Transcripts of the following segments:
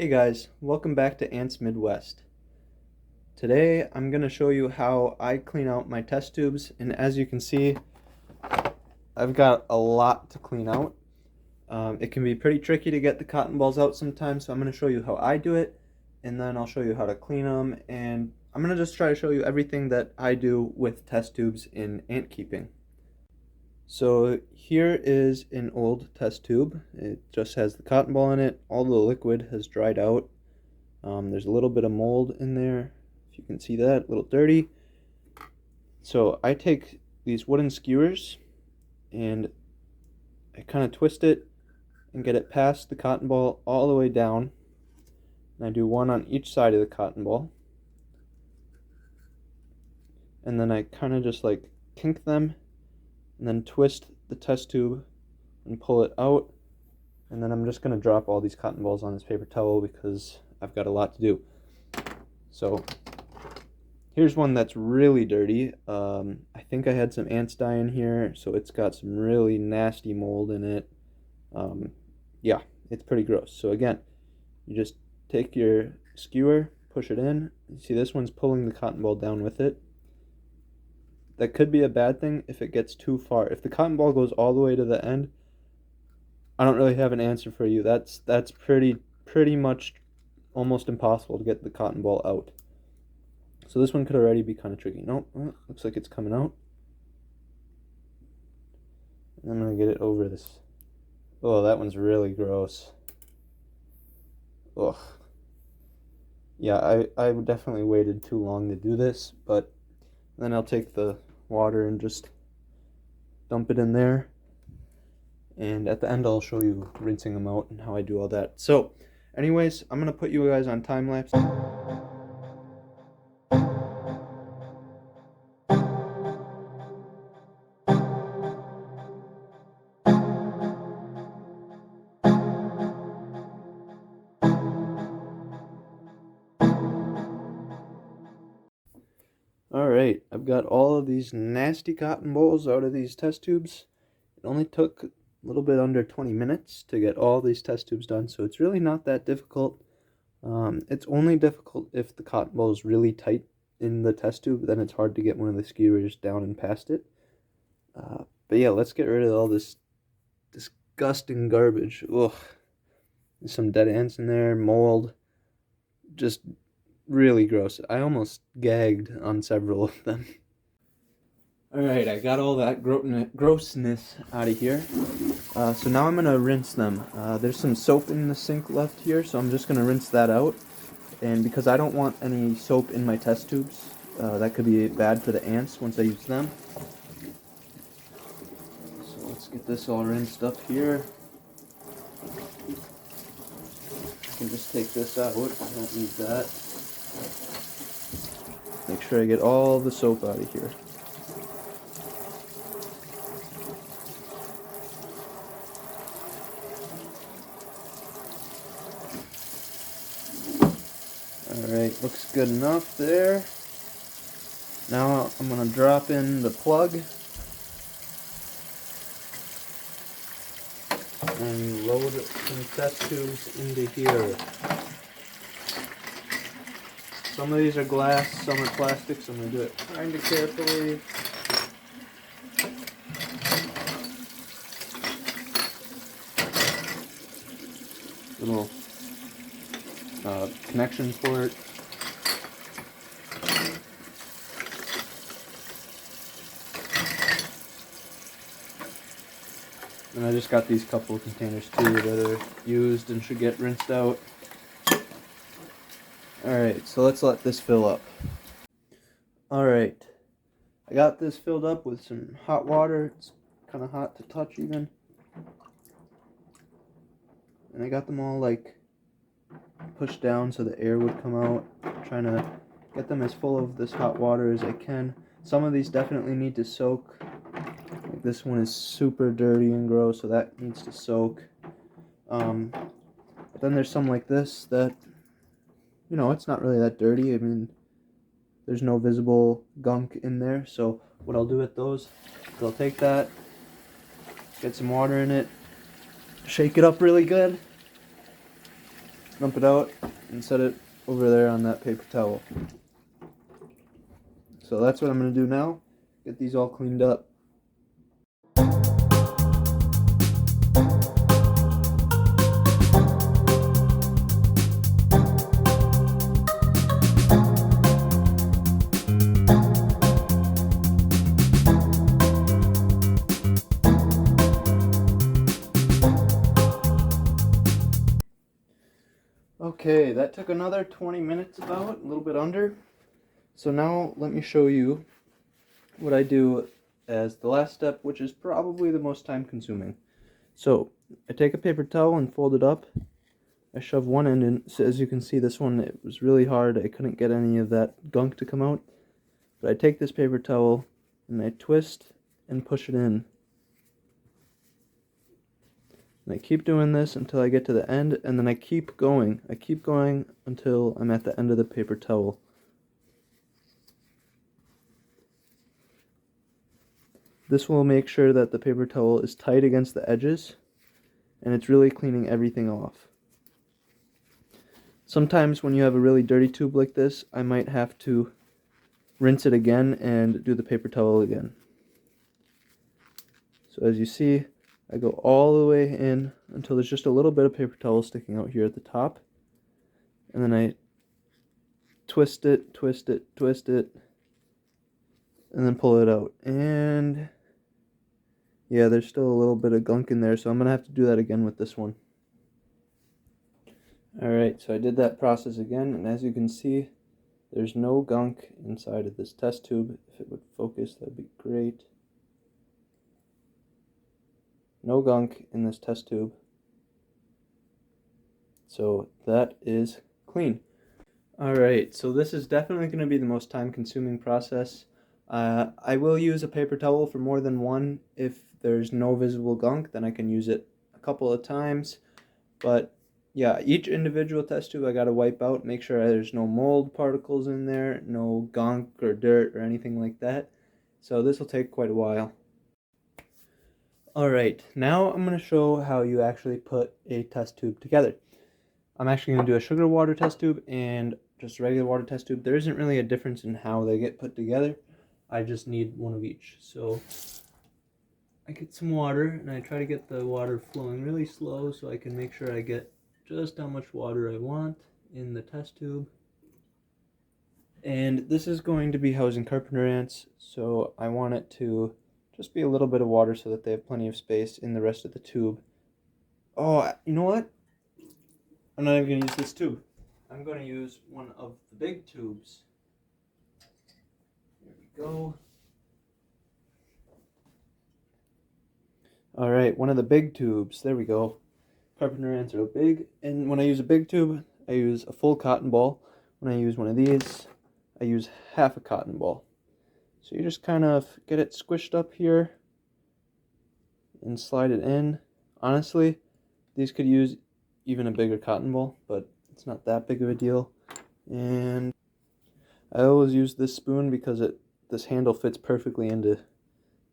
Hey guys, welcome back to Ants Midwest. Today I'm going to show you how I clean out my test tubes, and as you can see, I've got a lot to clean out. It can be pretty tricky to get the cotton balls out sometimes, so I'm going to show you how I do it, and then I'll show you how to clean them, and I'm going to just try to show you everything that I do with test tubes in ant keeping. So here is an old test tube. It just has the cotton ball in it. All the liquid has dried out. There's a little bit of mold in there, if you can see that, a little dirty. So I take these wooden skewers and I kind of twist it and get it past the cotton ball all the way down. And I do one on each side of the cotton ball. And then I kind of just like kink them and then twist the test tube and pull it out. And then I'm just going to drop all these cotton balls on this paper towel because I've got a lot to do. So here's one that's really dirty. I think I had some ants die in here, so it's got some really nasty mold in it. Yeah, it's pretty gross. So again, you just take your skewer, push it in. You see this one's pulling the cotton ball down with it. That could be a bad thing if it gets too far. If the cotton ball goes all the way to the end, I don't really have an answer for you. That's pretty much almost impossible to get the cotton ball out. So this one could already be kind of tricky. Nope, looks like it's coming out. I'm gonna get it over this. Oh, that one's really gross. Ugh. Yeah, I definitely waited too long to do this, but then I'll take the water and just dump it in there. And at the end, I'll show you rinsing them out and how I do all that. So, anyways, I'm gonna put you guys on time lapse. Alright, I've got all of these nasty cotton balls out of these test tubes. It only took a little bit under 20 minutes to get all these test tubes done, so it's really not that difficult. It's only difficult if the cotton ball is really tight in the test tube, then it's hard to get one of the skewers down and past it. But yeah, let's get rid of all this disgusting garbage. Ugh. There's some dead ants in there, mold, just really gross. I almost gagged on several of them. Alright, I got all that grossness out of here. So now I'm going to rinse them. There's some soap in the sink left here, so I'm just going to rinse that out. And because I don't want any soap in my test tubes, that could be bad for the ants once I use them. So let's get this all rinsed up here. I can just take this out. I don't need that. Make sure I get all the soap out of here. Alright, looks good enough there. Now I'm going to drop in the plug and load some test tubes into here. Some of these are glass, some are plastic, so I'm going to do it kind of carefully. Little connection port. And I just got these couple of containers too that are used and should get rinsed out. Alright, so let's let this fill up. Alright, I got this filled up with some hot water. It's kind of hot to touch even. And I got them all like pushed down so the air would come out. I'm trying to get them as full of this hot water as I can. Some of these definitely need to soak. Like this one is super dirty and gross, so that needs to soak. But then there's some like this that, you know, it's not really that dirty. I mean, there's no visible gunk in there. So what I'll do with those is I'll take that, get some water in it, shake it up really good, dump it out and set it over there on that paper towel. So that's what I'm going to do now, get these all cleaned up. Okay, that took another 20 minutes about, a little bit under. So now let me show you what I do as the last step, which is probably the most time consuming. So I take a paper towel and fold it up. I shove one end in. So as you can see, this one, it was really hard. I couldn't get any of that gunk to come out. But I take this paper towel and I twist and push it in. And I keep doing this until I get to the end, and then I keep going. I keep going until I'm at the end of the paper towel. This will make sure that the paper towel is tight against the edges, and it's really cleaning everything off. Sometimes when you have a really dirty tube like this, I might have to rinse it again and do the paper towel again. So as you see, I go all the way in until there's just a little bit of paper towel sticking out here at the top. And then I twist it, twist it, twist it, and then pull it out. And yeah, there's still a little bit of gunk in there, so I'm going to have to do that again with this one. Alright, so I did that process again, and as you can see, there's no gunk inside of this test tube. If it would focus, that'd be great. No gunk in this test tube. So that is clean. Alright, so this is definitely going to be the most time consuming process. I will use a paper towel for more than one. If there's no visible gunk, then I can use it a couple of times. But yeah, each individual test tube I got to wipe out, make sure there's no mold particles in there, no gunk or dirt or anything like that. So this will take quite a while. Alright, now I'm going to show how you actually put a test tube together. I'm actually going to do a sugar water test tube and just a regular water test tube. There isn't really a difference in how they get put together. I just need one of each. So I get some water and I try to get the water flowing really slow so I can make sure I get just how much water I want in the test tube. And this is going to be housing carpenter ants, so I want it to just be a little bit of water so that they have plenty of space in the rest of the tube. Oh, you know what? I'm not even going to use this tube. I'm going to use one of the big tubes. There we go. Alright, one of the big tubes. There we go. Carpenter ants are big. And when I use a big tube, I use a full cotton ball. When I use one of these, I use half a cotton ball. So you just kind of get it squished up here and slide it in. Honestly, these could use even a bigger cotton ball, but it's not that big of a deal. And I always use this spoon because this handle fits perfectly into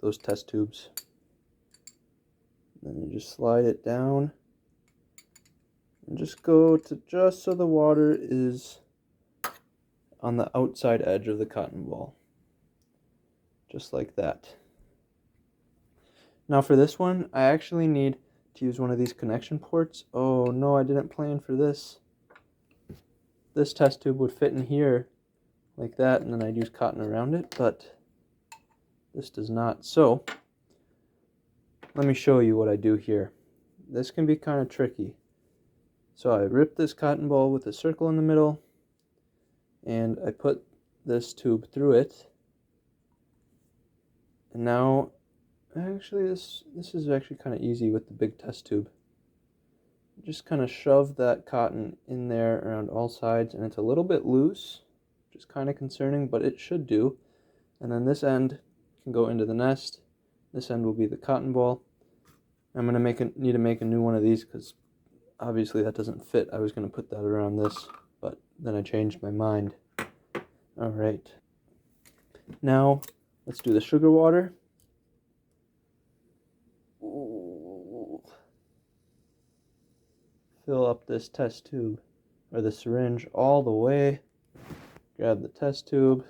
those test tubes. Then you just slide it down and just go to just so the water is on the outside edge of the cotton ball. Just like that. Now for this one, I actually need to use one of these connection ports. Oh no, I didn't plan for this. This test tube would fit in here like that, and then I'd use cotton around it, but this does not. So let me show you what I do here. This can be kind of tricky. So I rip this cotton ball with a circle in the middle, and I put this tube through it. And now, actually this is actually kind of easy with the big test tube. Just kind of shove that cotton in there around all sides, and it's a little bit loose, which is kind of concerning, but it should do. And then this end can go into the nest. This end will be the cotton ball. I'm going to need to make a new one of these because obviously that doesn't fit. I was going to put that around this, but then I changed my mind. Alright. Now, let's do the sugar water. Ooh. Fill up this test tube. or the syringe all the way. Grab the test tube.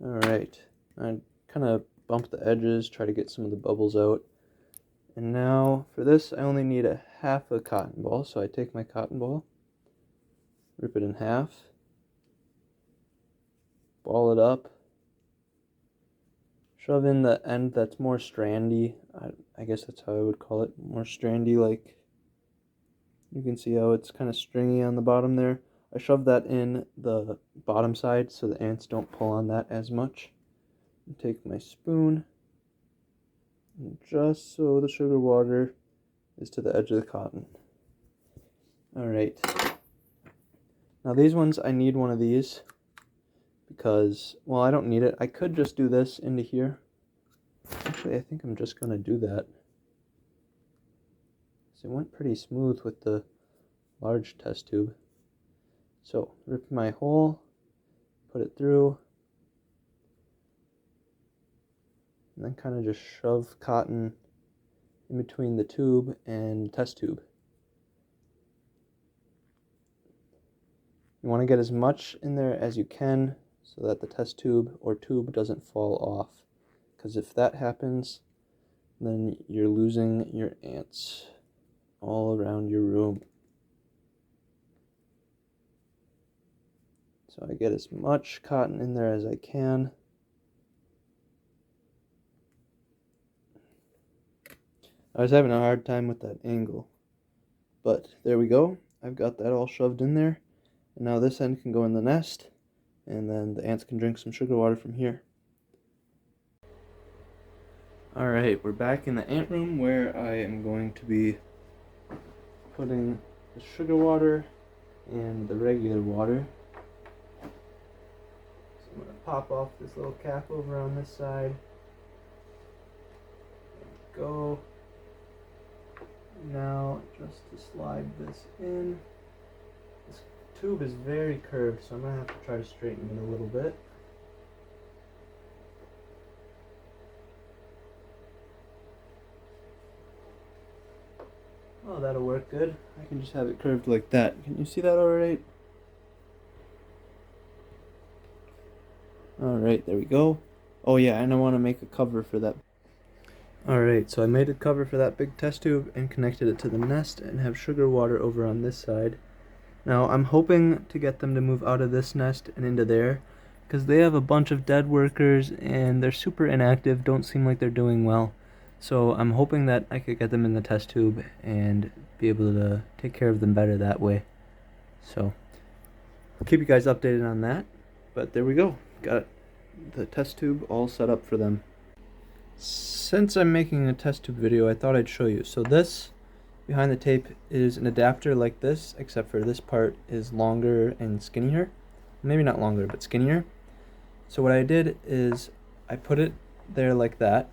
Alright, I kind of bump the edges, try to get some of the bubbles out. And now for this I only need a half a cotton ball, so I take my cotton ball, rip it in half, ball it up, shove in the end that's more strandy. I guess that's how I would call it, more strandy, like you can see how it's kind of stringy on the bottom there. I shove that in the bottom side so the ants don't pull on that as much. And take my spoon, and just so the sugar water is to the edge of the cotton. Alright. Now these ones, I need one of these because, well, I don't need it. I could just do this into here. Actually, I think I'm just going to do that. So it went pretty smooth with the large test tube. So, rip my hole, put it through, and then kind of just shove cotton in between the tube and test tube. You want to get as much in there as you can so that the test tube or tube doesn't fall off. Because if that happens, then you're losing your ants all around your room. So I get as much cotton in there as I can. I was having a hard time with that angle, but there we go. I've got that all shoved in there, and now this end can go in the nest, and then the ants can drink some sugar water from here. Alright, we're back in the ant room where I am going to be putting the sugar water and the regular water. So I'm going to pop off this little cap over on this side. There we go. Now, just to slide this in. This tube is very curved, so I'm going to have to try to straighten it a little bit. Oh, that'll work good. I can just have it curved like that. Can you see that alright? Alright, there we go. Oh yeah, and I want to make a cover for that. Alright, so I made a cover for that big test tube and connected it to the nest and have sugar water over on this side. Now, I'm hoping to get them to move out of this nest and into there, because they have a bunch of dead workers and they're super inactive, don't seem like they're doing well. So I'm hoping that I could get them in the test tube and be able to take care of them better that way. So I'll keep you guys updated on that. But there we go. Got the test tube all set up for them. Since I'm making a test tube video, I thought I'd show you. So this behind the tape is an adapter like this, except for this part is longer and skinnier. Maybe not longer, but skinnier. So what I did is I put it there like that.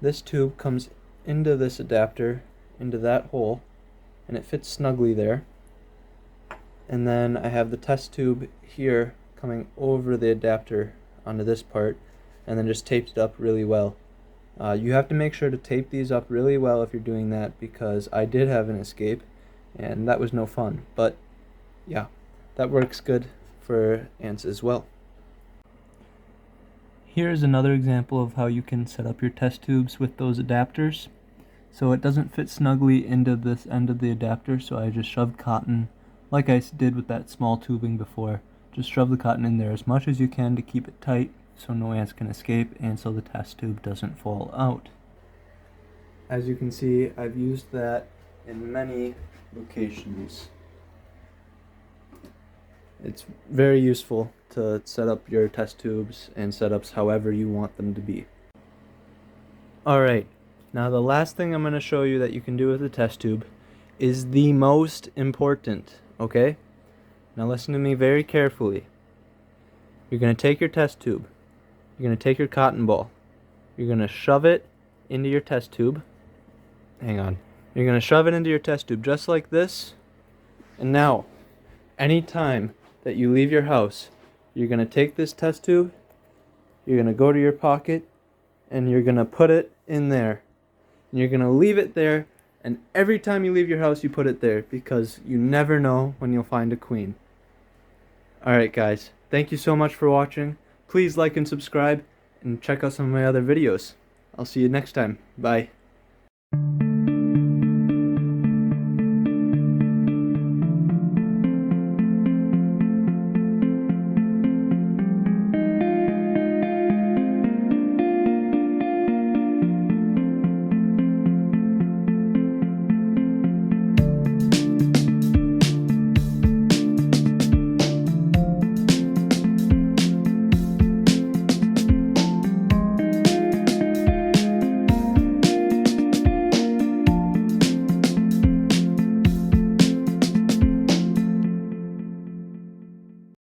This tube comes into this adapter, into that hole, and it fits snugly there. And then I have the test tube here coming over the adapter onto this part, and then just taped it up really well. You have to make sure to tape these up really well if you're doing that, because I did have an escape, and that was no fun. But yeah, that works good for ants as well. Here's another example of how you can set up your test tubes with those adapters. So it doesn't fit snugly into this end of the adapter, so I just shoved cotton, like I did with that small tubing before. Just shove the cotton in there as much as you can to keep it tight so no ants can escape and so the test tube doesn't fall out. As you can see, I've used that in many locations. It's very useful to set up your test tubes and setups however you want them to be. Alright, now the last thing I'm going to show you that you can do with the test tube is the most important, okay? Now listen to me very carefully. You're going to take your test tube. You're going to take your cotton ball. You're going to shove it into your test tube. Hang on. You're going to shove it into your test tube just like this. And now, anytime that you leave your house, you're going to take this test tube You're going to go to your pocket and you're going to put it in there. And you're going to leave it there, and every time you leave your house you put it there because you never know when you'll find a queen. Alright guys, thank you so much for watching. Please like and subscribe and check out some of my other videos. I'll see you next time. Bye.